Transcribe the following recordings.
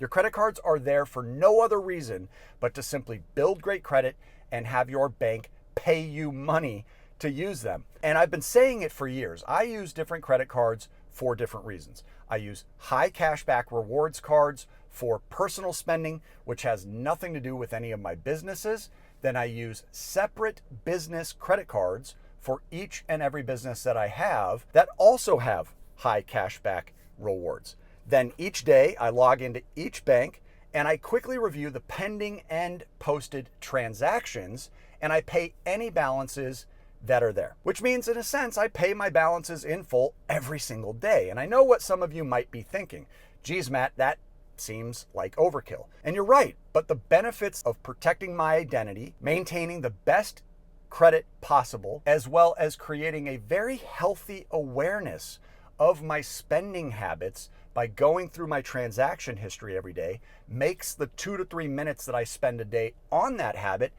Your credit cards are there for no other reason but to simply build great credit and have your bank pay you money to use them. And I've been saying it for years. I use different credit cards for different reasons. I use high cashback rewards cards for personal spending, which has nothing to do with any of my businesses. Then I use separate business credit cards for each and every business that I have that also have high cashback rewards. Then each day I log into each bank and I quickly review the pending and posted transactions, and I pay any balances that are there, which means in a sense I pay my balances in full every single day. And I know what some of you might be thinking. Geez, Matt, that seems like overkill. And you're right, but the benefits of protecting my identity, maintaining the best credit possible, as well as creating a very healthy awareness of my spending habits by going through my transaction history every day, makes the 2 to 3 minutes that I spend a day on that habit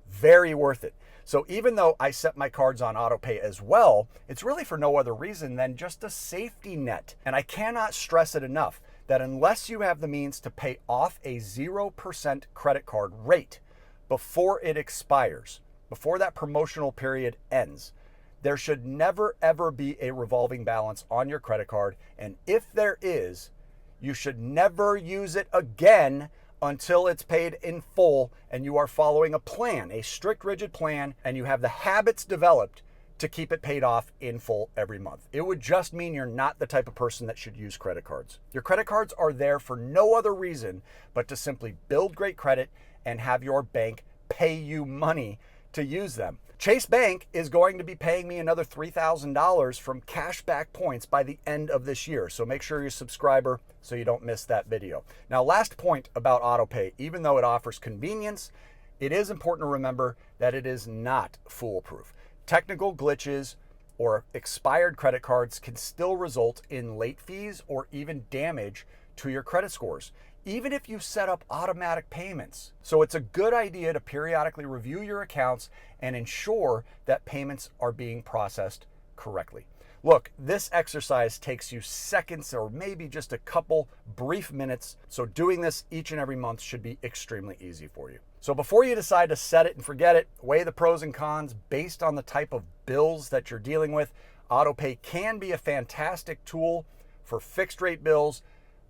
very worth it. So even though I set my cards on AutoPay as well, it's really for no other reason than just a safety net. And I cannot stress it enough that unless you have the means to pay off a 0% credit card rate before it expires, before that promotional period ends, there should never ever be a revolving balance on your credit card. And if there is, you should never use it again until it's paid in full and you are following a plan, a strict, rigid plan, and you have the habits developed to keep it paid off in full every month. It would just mean you're not the type of person that should use credit cards. Your credit cards are there for no other reason but to simply build great credit and have your bank pay you money to use them. Chase Bank is going to be paying me another $3,000 from cashback points by the end of this year. So make sure you're a subscriber so you don't miss that video. Now, last point about AutoPay, even though it offers convenience, it is important to remember that it is not foolproof. Technical glitches or expired credit cards can still result in late fees or even damage to your credit scores, even if you set up automatic payments. So it's a good idea to periodically review your accounts and ensure that payments are being processed correctly. Look, this exercise takes you seconds or maybe just a couple brief minutes, so doing this each and every month should be extremely easy for you. So before you decide to set it and forget it, weigh the pros and cons based on the type of bills that you're dealing with. AutoPay can be a fantastic tool for fixed rate bills,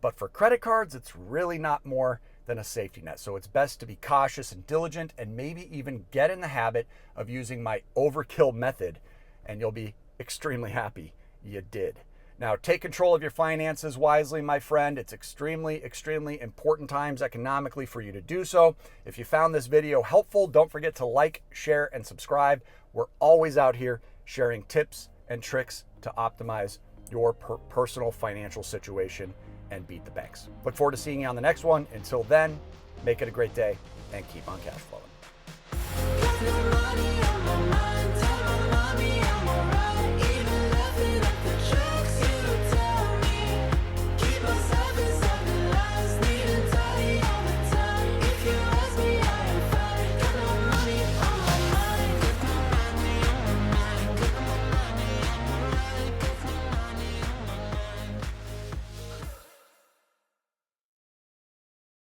but for credit cards, it's really not more than a safety net. So it's best to be cautious and diligent and maybe even get in the habit of using my overkill method, and you'll be extremely happy you did. Now, take control of your finances wisely, my friend. It's extremely, extremely important times economically for you to do so. If you found this video helpful, don't forget to like, share, and subscribe. We're always out here sharing tips and tricks to optimize your personal financial situation and beat the banks. Look forward to seeing you on the next one. Until then, make it a great day and keep on cash flowing.